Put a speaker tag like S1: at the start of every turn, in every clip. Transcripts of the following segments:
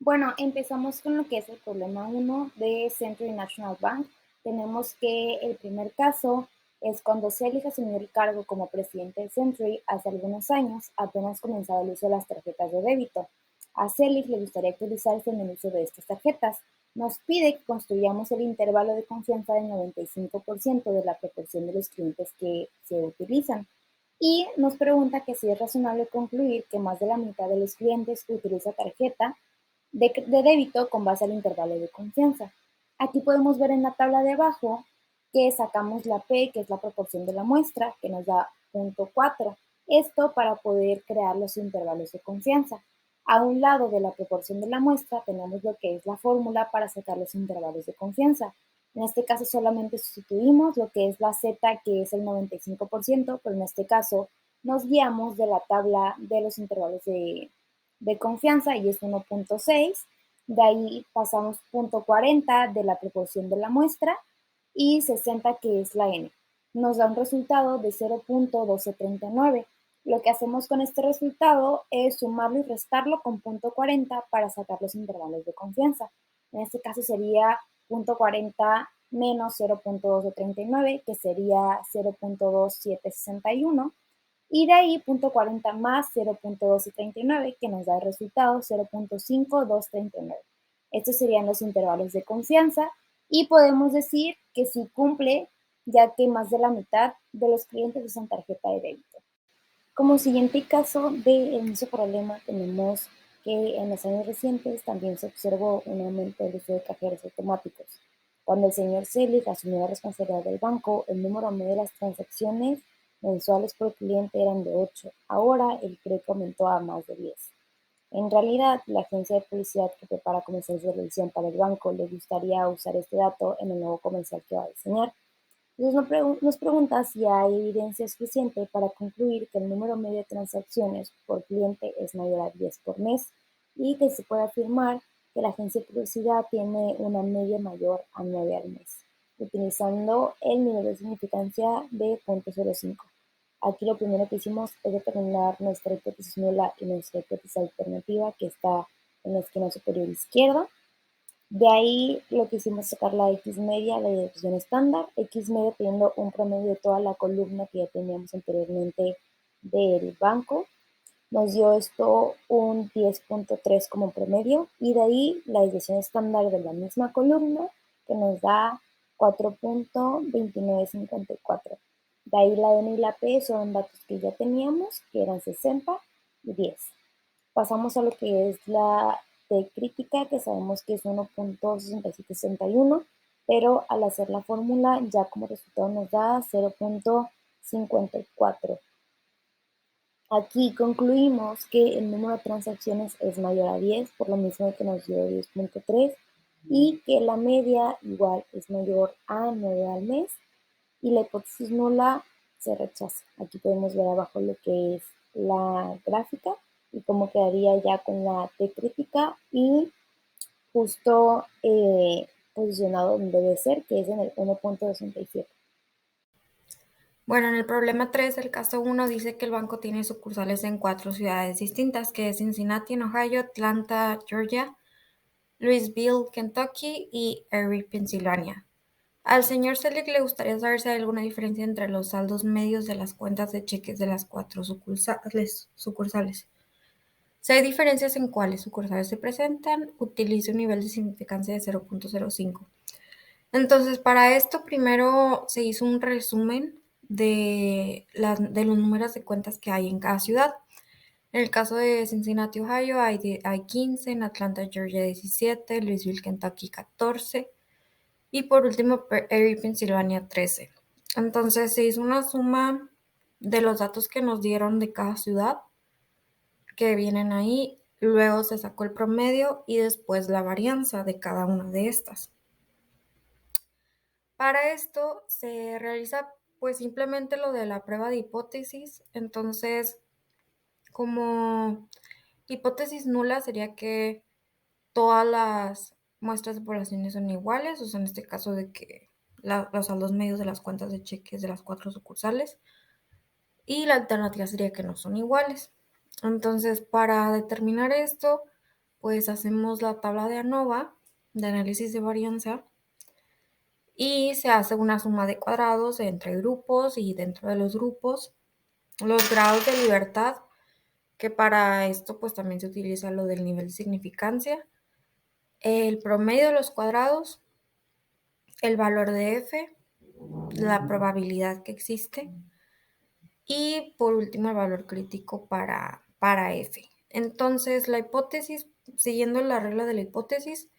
S1: Bueno, empezamos con lo que es el problema uno de Century National Bank. Tenemos que el primer caso es cuando Selig asumió el cargo como presidente de Century hace algunos años, apenas comenzaba el uso de las tarjetas de débito. A Selig le gustaría actualizarse en el uso de estas tarjetas. Nos pide que construyamos el intervalo de confianza del 95% de la proporción de los clientes que se utilizan. Y nos pregunta que si es razonable concluir que más de la mitad de los clientes utiliza tarjeta de débito con base al intervalo de confianza. Aquí podemos ver en la tabla de abajo que sacamos la P, que es la proporción de la muestra, que nos da 0.4. Esto para poder crear los intervalos de confianza. A un lado de la proporción de la muestra tenemos lo que es la fórmula para sacar los intervalos de confianza. En este caso solamente sustituimos lo que es la Z, que es el 95%, pero en este caso nos guiamos de la tabla de los intervalos de confianza y es 1.6. De ahí pasamos 0.40 de la proporción de la muestra y 60 que es la n. Nos da un resultado de 0.1239. Lo que hacemos con este resultado es sumarlo y restarlo con 0.40 para sacar los intervalos de confianza. En este caso sería 0.40 menos 0.1239, que sería 0.2761, y de ahí 0.40 más 0.1239, que nos da el resultado 0.5239. Estos serían los intervalos de confianza y podemos decir que sí cumple, ya que más de la mitad de los clientes usan tarjeta de débito. Como siguiente caso del mismo problema, tenemos que en los años recientes también se observó un aumento del uso de cajeros automáticos. Cuando el señor Selig asumió la responsabilidad del banco, el número medio de las transacciones mensuales por cliente eran de 8. Ahora el crédito aumentó a más de 10. En realidad, la agencia de publicidad que prepara comerciales de televisión para el banco le gustaría usar este dato en el nuevo comercial que va a diseñar. Entonces nos pregunta si hay evidencia suficiente para concluir que el número medio de transacciones por cliente es mayor a 10 por mes y que se puede afirmar que la agencia de publicidad tiene una media mayor a 9 al mes, utilizando el nivel de significancia de 0.05. Aquí lo primero que hicimos es determinar nuestra hipótesis nula y nuestra hipótesis alternativa, que está en la esquina superior izquierda. De ahí lo que hicimos es sacar la X media, la distribución estándar, X media teniendo un promedio de toda la columna que ya teníamos anteriormente del banco. Nos dio esto un 10.3 como promedio y de ahí la desviación estándar de la misma columna que nos da 4.2954. De ahí la N y la P son datos que ya teníamos, que eran 60 y 10. Pasamos a lo que es la T crítica, que sabemos que es 1.6761, pero al hacer la fórmula ya como resultado nos da 0.54. Aquí concluimos que el número de transacciones es mayor a 10, por lo mismo que nos dio 10.3, y que la media igual es mayor a 9 al mes, y la hipótesis nula se rechaza. Aquí podemos ver abajo lo que es la gráfica y cómo quedaría ya con la T crítica y justo posicionado donde debe ser, que es en el 1.67.
S2: Bueno, en el problema 3 del caso 1 dice que el banco tiene sucursales en 4 ciudades distintas, que es Cincinnati, en Ohio, Atlanta, Georgia, Louisville, Kentucky y Erie, Pensilvania. Al señor Selig le gustaría saber si hay alguna diferencia entre los saldos medios de las cuentas de cheques de las 4 sucursales. Si hay diferencias en cuáles sucursales se presentan, utilice un nivel de significancia de 0.05. Entonces, para esto primero se hizo un resumen de los números de cuentas que hay en cada ciudad. En el caso de Cincinnati, Ohio, hay 15, en Atlanta, Georgia 17, Louisville, Kentucky 14 y por último Erie, Pensilvania 13. Entonces se hizo una suma de los datos que nos dieron de cada ciudad que vienen ahí, luego se sacó el promedio y después la varianza de cada una de estas. Para esto se realiza pues simplemente lo de la prueba de hipótesis. Entonces, como hipótesis nula sería que todas las muestras de poblaciones son iguales, o sea, en este caso de que los saldos medios de las cuentas de cheques de las 4 sucursales. Y la alternativa sería que no son iguales. Entonces, para determinar esto, pues hacemos la tabla de ANOVA, de análisis de varianza, y se hace una suma de cuadrados entre grupos y dentro de los grupos, los grados de libertad, que para esto pues también se utiliza lo del nivel de significancia, el promedio de los cuadrados, el valor de F, la probabilidad que existe y por último el valor crítico para F. Entonces la hipótesis, siguiendo la regla de la hipótesis,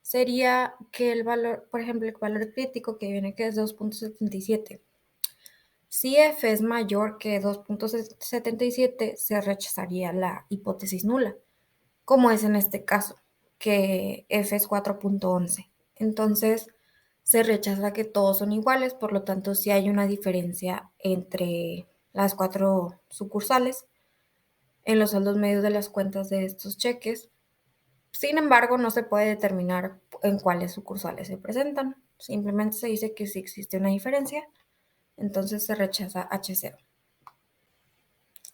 S2: sería que el valor, por ejemplo, el valor crítico que viene que es 2.77. Si F es mayor que 2.77, se rechazaría la hipótesis nula, como es en este caso, que F es 4.11. Entonces, se rechaza que todos son iguales, por lo tanto, si hay una diferencia entre las 4 sucursales en los saldos medios de las cuentas de estos cheques. Sin embargo, no se puede determinar en cuáles sucursales se presentan. Simplemente se dice que si existe una diferencia, entonces se rechaza H0.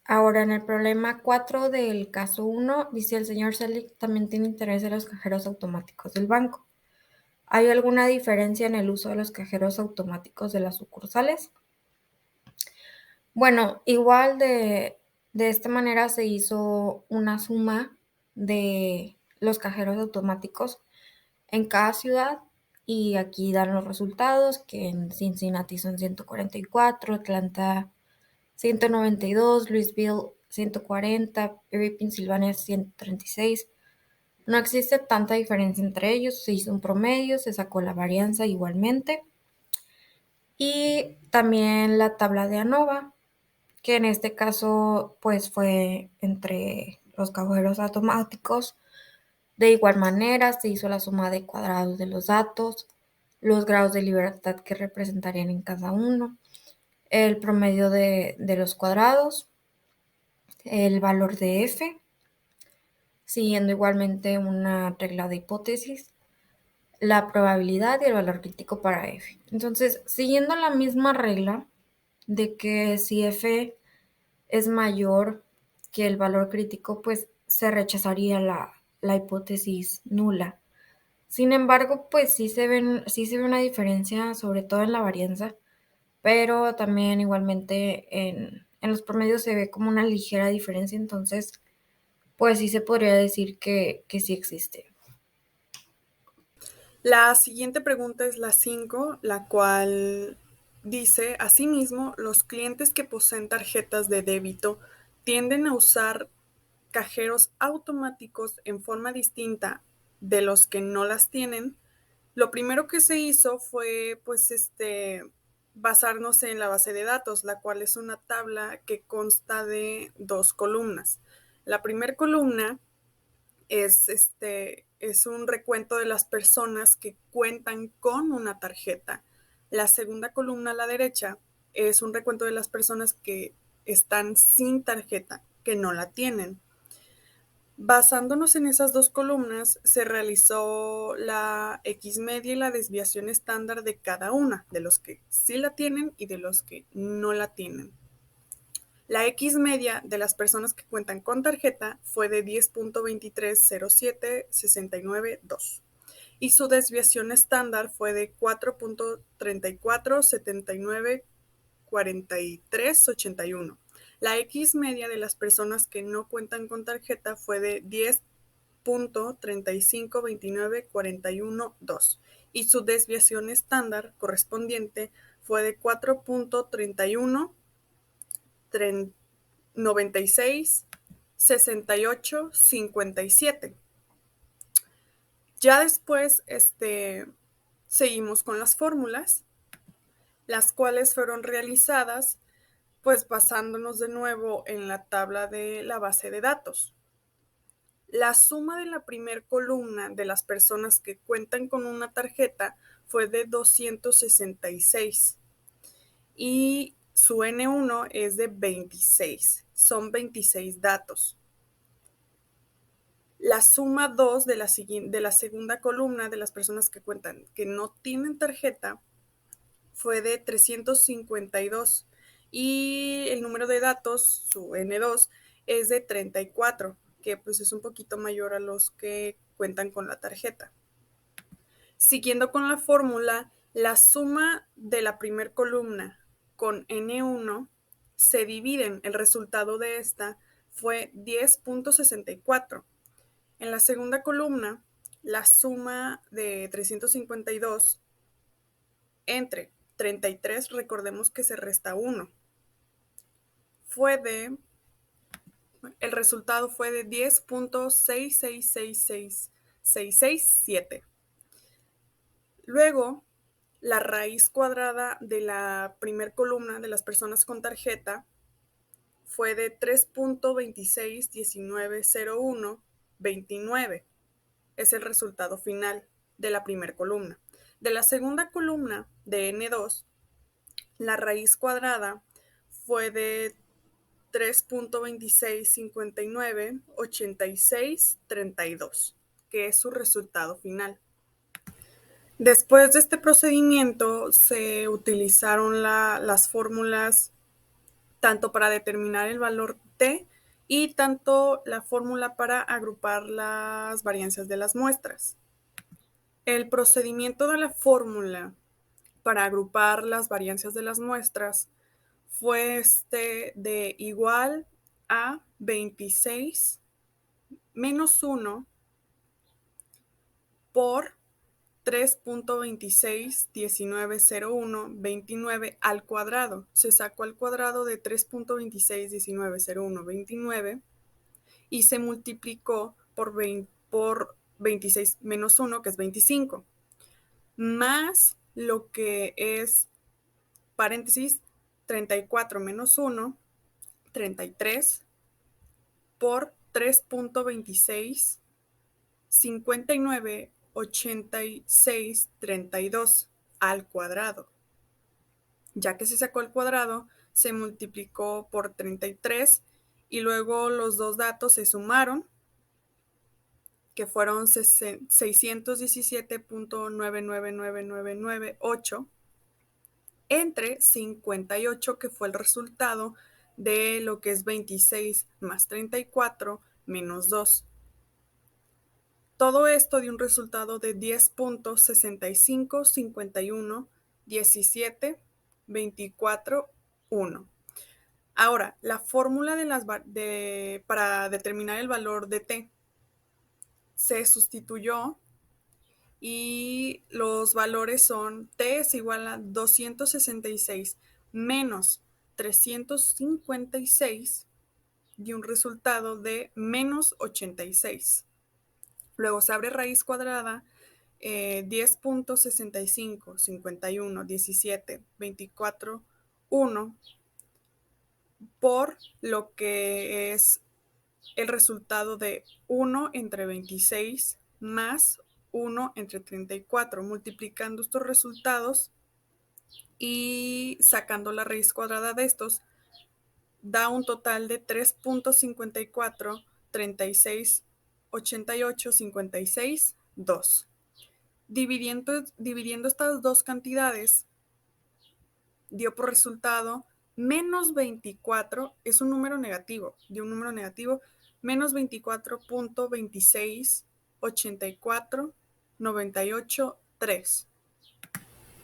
S2: Ahora, en el problema 4 del caso 1, dice el señor Selig también tiene interés en los cajeros automáticos del banco. ¿Hay alguna diferencia en el uso de los cajeros automáticos de las sucursales? Bueno, igual de esta manera se hizo una suma de los cajeros automáticos en cada ciudad y aquí dan los resultados, que en Cincinnati son 144, Atlanta 192, Louisville 140, Erie, Pensilvania 136. No existe tanta diferencia entre ellos, se hizo un promedio, se sacó la varianza igualmente. Y también la tabla de ANOVA, que en este caso pues fue entre los cajeros automáticos. De igual manera se hizo la suma de cuadrados de los datos, los grados de libertad que representarían en cada uno, el promedio de los cuadrados, el valor de F, siguiendo igualmente una regla de hipótesis, la probabilidad y el valor crítico para F. Entonces, siguiendo la misma regla de que si F es mayor que el valor crítico, pues se rechazaría la hipótesis nula. Sin embargo, pues sí se ve una diferencia, sobre todo en la varianza, pero también igualmente en los promedios se ve como una ligera diferencia, entonces pues sí se podría decir que sí existe.
S3: La siguiente pregunta es la 5, la cual dice, asimismo, los clientes que poseen tarjetas de débito tienden a usar cajeros automáticos en forma distinta de los que no las tienen. Lo primero que se hizo fue, basarnos en la base de datos, la cual es una tabla que consta de 2 columnas. La primera columna es un recuento de las personas que cuentan con una tarjeta. La segunda columna a la derecha es un recuento de las personas que están sin tarjeta, que no la tienen. Basándonos en esas 2 columnas, se realizó la X media y la desviación estándar de cada una, de los que sí la tienen y de los que no la tienen. La X media de las personas que cuentan con tarjeta fue de 10.230769.2 y su desviación estándar fue de 4.34794381. La X media de las personas que no cuentan con tarjeta fue de 10.352941.2 y su desviación estándar correspondiente fue de 4.31.96.68.57. Ya después seguimos con las fórmulas, las cuales fueron realizadas pues basándonos de nuevo en la tabla de la base de datos. La suma de la primer columna de las personas que cuentan con una tarjeta fue de 266 y su N1 es de 26, son 26 datos. La suma 2 de la segunda columna de las personas que cuentan que no tienen tarjeta fue de 352 y el número de datos, su N2, es de 34, que pues es un poquito mayor a los que cuentan con la tarjeta. Siguiendo con la fórmula, la suma de la primer columna con N1 se dividen. El resultado de esta fue 10.64. En la segunda columna, la suma de 352 entre 33, recordemos que se resta 1, el resultado fue de 10.6666667. Luego, la raíz cuadrada de la primer columna de las personas con tarjeta fue de 3.26190129. Es el resultado final de la primera columna. De la segunda columna de N2, la raíz cuadrada fue de 3.26598632, que es su resultado final. Después de este procedimiento se utilizaron las fórmulas tanto para determinar el valor t y tanto la fórmula para agrupar las varianzas de las muestras. El procedimiento de la fórmula para agrupar las varianzas de las muestras fue de igual a 26 menos 1 por 3.26190129 al cuadrado. Se sacó al cuadrado de 3.26190129 y se multiplicó por 26 menos 1, que es 25, más lo que es, paréntesis, 34 menos 1, 33, por 3.26 59 86 32 al cuadrado. Ya que se sacó al cuadrado, se multiplicó por 33 y luego los dos datos se sumaron, que fueron 617.9999998 entre 58, que fue el resultado de lo que es 26 más 34 menos 2. Todo esto dio un resultado de 10.65511724.1. Ahora, la fórmula para determinar el valor de t se sustituyó y los valores son t es igual a 266 menos 356 y un resultado de menos 86. Luego se abre raíz cuadrada, 10.65511724.1 por lo que es el resultado de 1 entre 26 más 1 entre 34, multiplicando estos resultados y sacando la raíz cuadrada de estos, da un total de 3.54368856.2. Dividiendo estas dos cantidades, dio por resultado menos 24, es un número negativo, dio un número negativo, menos 24.2684.98.3.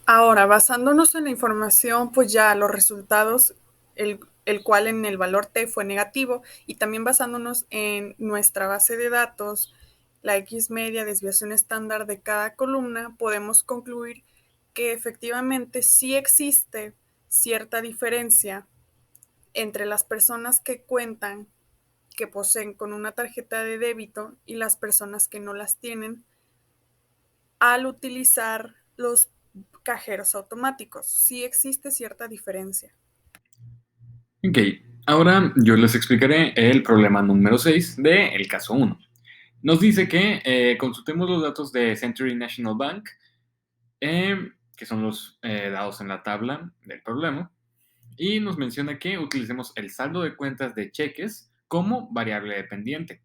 S3: Ahora, basándonos en la información, pues ya los resultados, el cual en el valor t fue negativo, y también basándonos en nuestra base de datos, la X media, desviación estándar de cada columna, podemos concluir que efectivamente sí existe cierta diferencia entre las personas que poseen con una tarjeta de débito y las personas que no las tienen al utilizar los cajeros automáticos. Sí existe cierta diferencia.
S4: Ok, ahora yo les explicaré el problema número 6 del caso 1. Nos dice que consultemos los datos de Century National Bank, que son los dados en la tabla del problema, y nos menciona que utilicemos el saldo de cuentas de cheques como variable dependiente.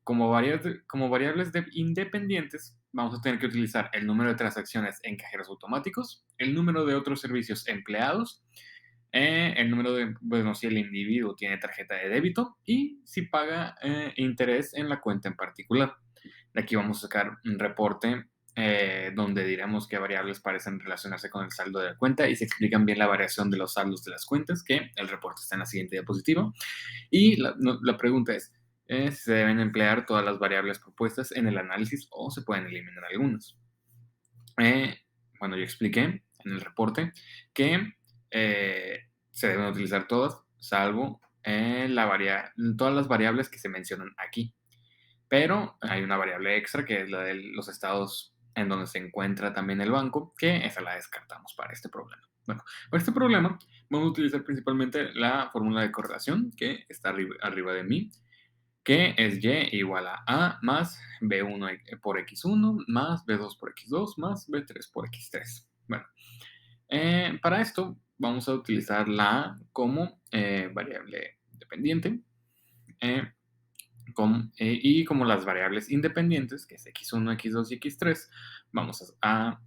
S4: Como variables independientes, vamos a tener que utilizar el número de transacciones en cajeros automáticos, el número de otros servicios empleados, el número de, bueno, si el individuo tiene tarjeta de débito y si paga interés en la cuenta en particular. De aquí vamos a sacar un reporte donde diremos qué variables parecen relacionarse con el saldo de la cuenta y se explican bien la variación de los saldos de las cuentas, que el reporte está en la siguiente diapositiva. Y la pregunta es, si se deben emplear todas las variables propuestas en el análisis o se pueden eliminar algunas. Bueno, yo expliqué en el reporte que se deben utilizar todas, salvo todas las variables que se mencionan aquí. Pero hay una variable extra que es la de los estados en donde se encuentra también el banco, que esa la descartamos para este problema. Bueno, para este problema vamos a utilizar principalmente la fórmula de correlación que está arriba de mí, que es y igual a A más B1 por X1 más B2 por X2 más B3 por X3. Bueno, para esto vamos a utilizar la A como variable dependiente y como las variables independientes, que es X1, X2 y X3, vamos a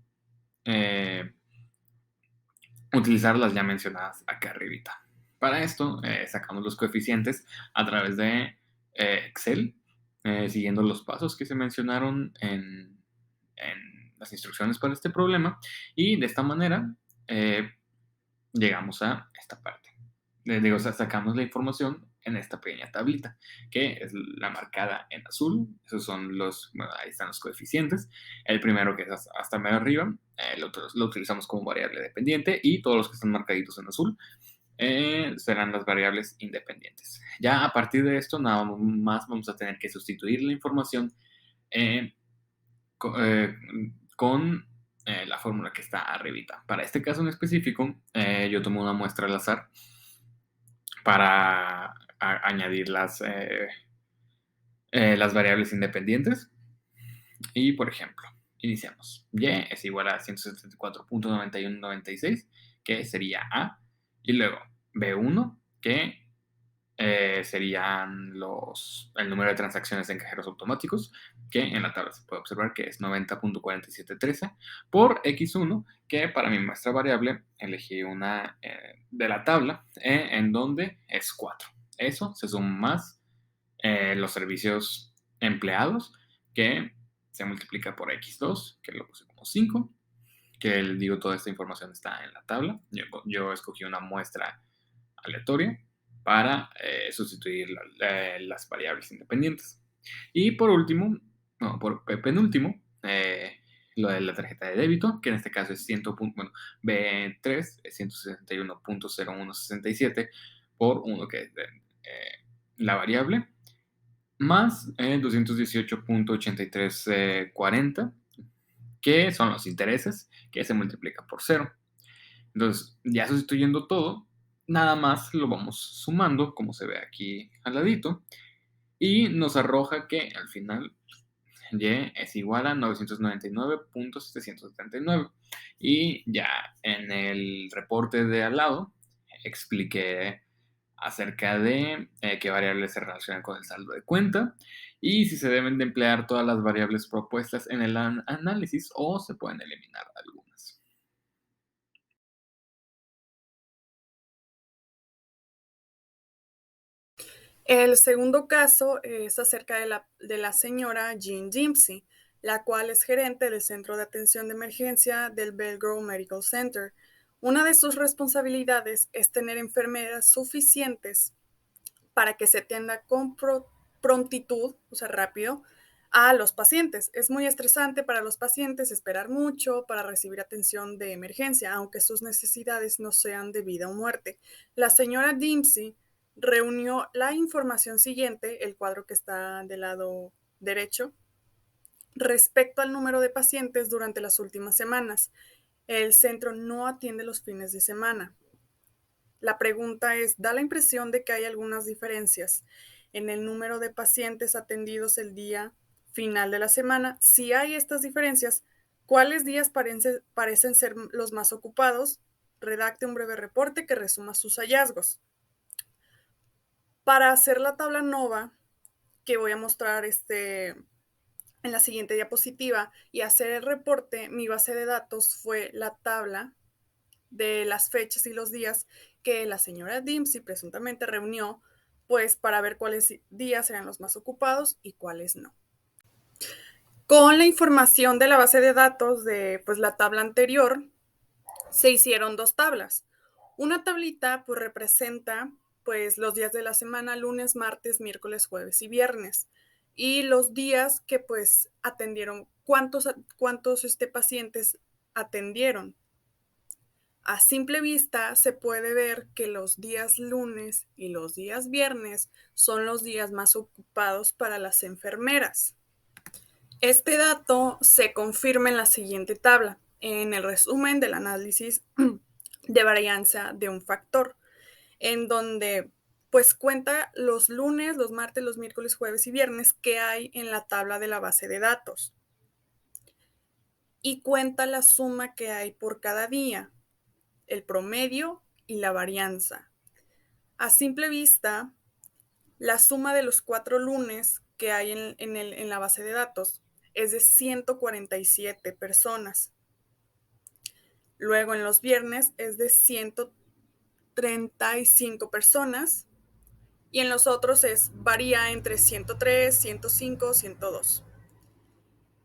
S4: utilizar las ya mencionadas acá arribita. Para esto sacamos los coeficientes a través de Excel, siguiendo los pasos que se mencionaron en las instrucciones para este problema, y de esta manera llegamos a esta parte. Sacamos la información en esta pequeña tablita, que es la marcada en azul. Esos son ahí están los coeficientes. El primero, que es hasta medio arriba, lo utilizamos como variable dependiente, y todos los que están marcaditos en azul serán las variables independientes. Ya a partir de esto, nada más vamos a tener que sustituir la información con la fórmula que está arribita. Para este caso en específico, yo tomo una muestra al azar para añadir las variables independientes. Y, por ejemplo, iniciamos. Y es igual a 174.9196, que sería A. Y luego B1, que serían el número de transacciones en cajeros automáticos, que en la tabla se puede observar que es 90.4713, por X1, que para mi muestra variable elegí una de la tabla en donde es 4. Eso se suma más los servicios empleados, que se multiplica por X2, que lo puse como 5, que digo, toda esta información está en la tabla. Yo escogí una muestra aleatoria para sustituir las variables independientes. Y por último, por penúltimo, lo de la tarjeta de débito, que en este caso es B3, es 161.0167 por 1, que es la variable, más 218.8340, que son los intereses, que se multiplican por 0. Entonces, ya sustituyendo todo, nada más lo vamos sumando, como se ve aquí al ladito, y nos arroja que al final Y es igual a 999.779. Y ya en el reporte de al lado expliqué acerca de qué variables se relacionan con el saldo de cuenta y si se deben de emplear todas las variables propuestas en el análisis o se pueden eliminar algunas.
S3: El segundo caso es acerca de la señora Jean Dempsey, la cual es gerente del Centro de Atención de Emergencia del Belgrove Medical Center. Una de sus responsabilidades es tener enfermeras suficientes para que se atienda con prontitud, o sea, rápido, a los pacientes. Es muy estresante para los pacientes esperar mucho para recibir atención de emergencia, aunque sus necesidades no sean de vida o muerte. La señora Dempsey reunió la información siguiente, el cuadro que está del lado derecho, respecto al número de pacientes durante las últimas semanas. El centro no atiende los fines de semana. La pregunta es, da la impresión de que hay algunas diferencias en el número de pacientes atendidos el día final de la semana. Si hay estas diferencias, ¿cuáles días parecen ser los más ocupados? Redacte un breve reporte que resuma sus hallazgos. Para hacer la tabla NOVA, que voy a mostrar en la siguiente diapositiva, y hacer el reporte, mi base de datos fue la tabla de las fechas y los días que la señora Dempsey presuntamente reunió pues para ver cuáles días eran los más ocupados y cuáles no. Con la información de la base de datos de pues, la tabla anterior, se hicieron dos tablas. Una tablita pues, representa pues, los días de la semana, lunes, martes, miércoles, jueves y viernes. Y los días que pues atendieron, cuántos pacientes atendieron. A simple vista se puede ver que los días lunes y los días viernes son los días más ocupados para las enfermeras. Este dato se confirma en la siguiente tabla, en el resumen del análisis de varianza de un factor, en donde pues cuenta los lunes, los martes, los miércoles, jueves y viernes que hay en la tabla de la base de datos. Y cuenta la suma que hay por cada día, el promedio y la varianza. A simple vista, la suma de los 4 lunes que hay en la base de datos es de 147 personas. Luego en los viernes es de 135 personas y en los otros varía entre 103, 105, 102.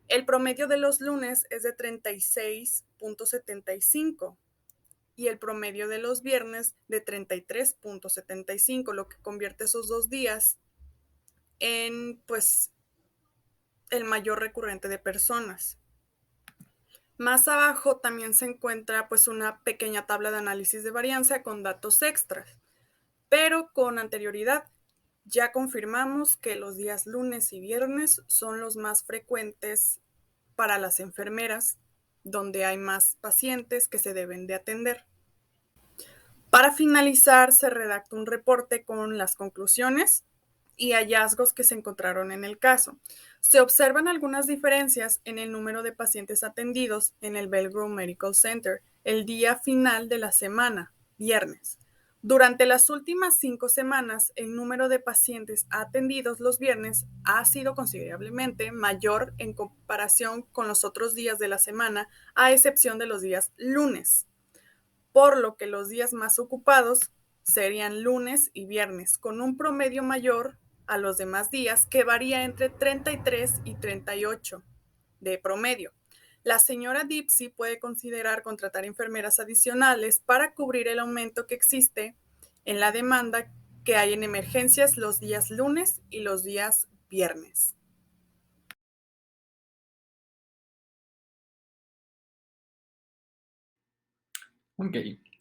S3: El promedio de los lunes es de 36.75 y el promedio de los viernes de 33.75, lo que convierte esos dos días en pues el mayor recurrente de personas. Más abajo también se encuentra pues una pequeña tabla de análisis de varianza con datos extras, pero con anterioridad ya confirmamos que los días lunes y viernes son los más frecuentes para las enfermeras, donde hay más pacientes que se deben de atender. Para finalizar, se redacta un reporte con las conclusiones y hallazgos que se encontraron en el caso. Se observan algunas diferencias en el número de pacientes atendidos en el Belgrove Medical Center el día final de la semana, viernes. Durante las últimas 5 semanas, el número de pacientes atendidos los viernes ha sido considerablemente mayor en comparación con los otros días de la semana, a excepción de los días lunes, por lo que los días más ocupados serían lunes y viernes, con un promedio mayor a los demás días que varía entre 33 y 38 de promedio. La señora Dempsey puede considerar contratar enfermeras adicionales para cubrir el aumento que existe en la demanda que hay en emergencias los días lunes y los días viernes.
S4: Ok,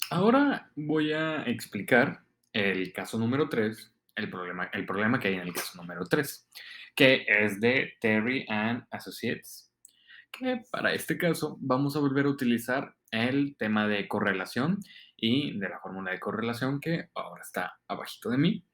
S4: ahora voy a explicar el caso número 3, el problema que hay en el caso número 3, que es de Terry and Associates, que para este caso vamos a volver a utilizar el tema de correlación y de la fórmula de correlación que ahora está abajito de mí.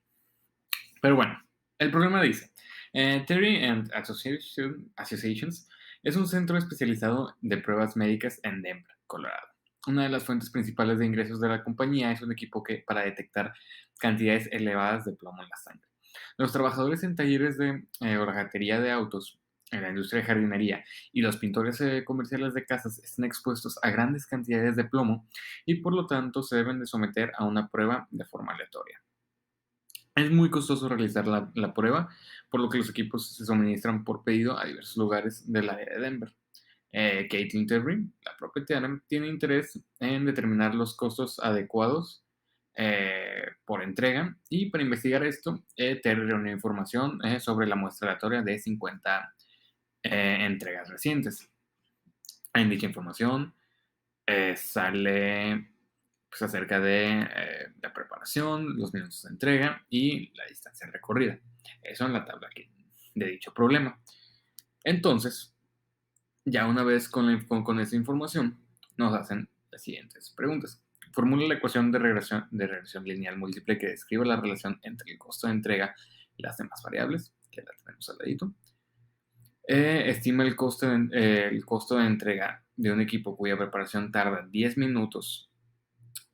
S4: Pero bueno, el problema dice, Terry and Associations es un centro especializado de pruebas médicas en Denver, Colorado. Una de las fuentes principales de ingresos de la compañía es un equipo que para detectar cantidades elevadas de plomo en la sangre. Los trabajadores en talleres de hojalatería de autos, en la industria de jardinería y los pintores comerciales de casas están expuestos a grandes cantidades de plomo y por lo tanto se deben de someter a una prueba de forma aleatoria. Es muy costoso realizar la prueba, por lo que los equipos se suministran por pedido a diversos lugares del área de Denver. Caitlin Terry, la propietaria, tiene interés en determinar los costos adecuados por entrega y para investigar esto, Terry reunió información sobre la muestra aleatoria de 50 entregas recientes. En dicha información sale pues, acerca de la preparación, los minutos de entrega y la distancia recorrida. Eso en la tabla de dicho problema. Entonces, ya una vez con esa información, nos hacen las siguientes preguntas. Formula la ecuación de regresión lineal múltiple que describe la relación entre el costo de entrega y las demás variables, que la tenemos al ladito. Estima el costo de entrega de un equipo cuya preparación tarda 10 minutos,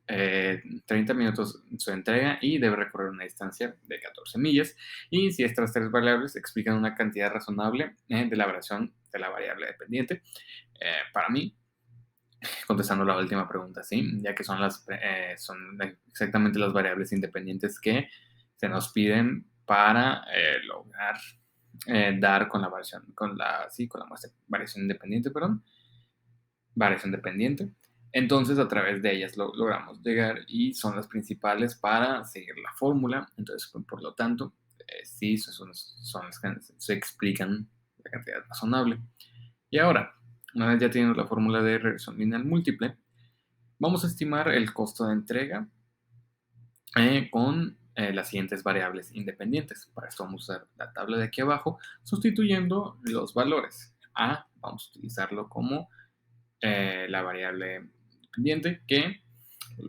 S4: 30 minutos su entrega y debe recorrer una distancia de 14 millas. Y si estas tres variables explican una cantidad razonable de la variación de la variable dependiente, para mí contestando la última pregunta, ¿sí? Ya que son son exactamente las variables independientes que se nos piden para lograr dar con la variación, con la muestra variación independiente, perdón, variación dependiente. Entonces, a través de ellas logramos llegar y son las principales para seguir la fórmula. Entonces, por lo tanto, sí, son las que se explican la cantidad razonable. Y ahora, una vez ya teniendo la fórmula de regresión lineal múltiple, vamos a estimar el costo de entrega con las siguientes variables independientes. Para esto vamos a usar la tabla de aquí abajo, sustituyendo los valores. A, vamos a utilizarlo como la variable independiente, que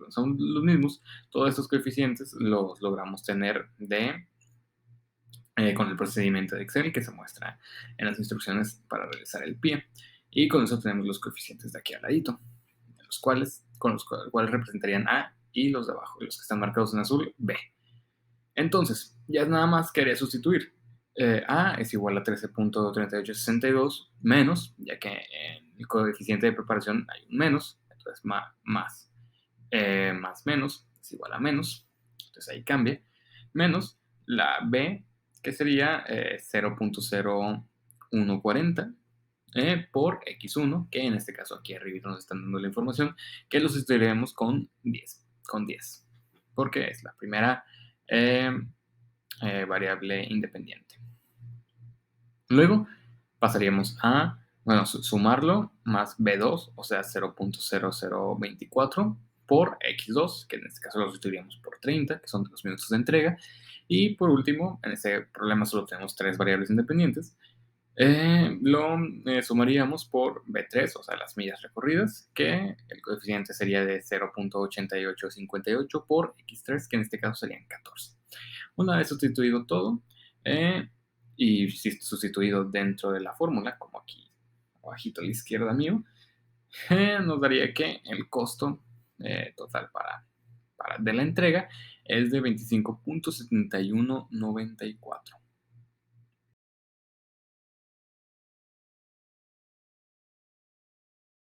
S4: son los mismos. Todos estos coeficientes los logramos tener con el procedimiento de Excel que se muestra en las instrucciones para realizar el pie. Y con eso tenemos los coeficientes de aquí al ladito, con los cuales representarían A, y los de abajo, los que están marcados en azul, B. Entonces, ya es nada más que haría sustituir. A es igual a 13.3862 menos, ya que en el coeficiente de preparación hay un menos, entonces más menos es igual a menos, entonces ahí cambia, menos la B, que sería 0.0140 por x1, que en este caso aquí arriba nos están dando la información, que lo sustituiremos con 10, porque es la primera variable independiente. Luego pasaríamos a, sumarlo más B2, o sea, 0.0024 por X2, que en este caso lo sustituiríamos por 30, que son los minutos de entrega. Y por último, en este problema solo tenemos 3 variables independientes. Lo sumaríamos por B3, o sea, las millas recorridas, que el coeficiente sería de 0.8858 por X3, que en este caso serían 14. Una vez sustituido todo, y sustituido dentro de la fórmula, como aquí abajito a la izquierda mío, nos daría que el costo total de la entrega es de 25.7194.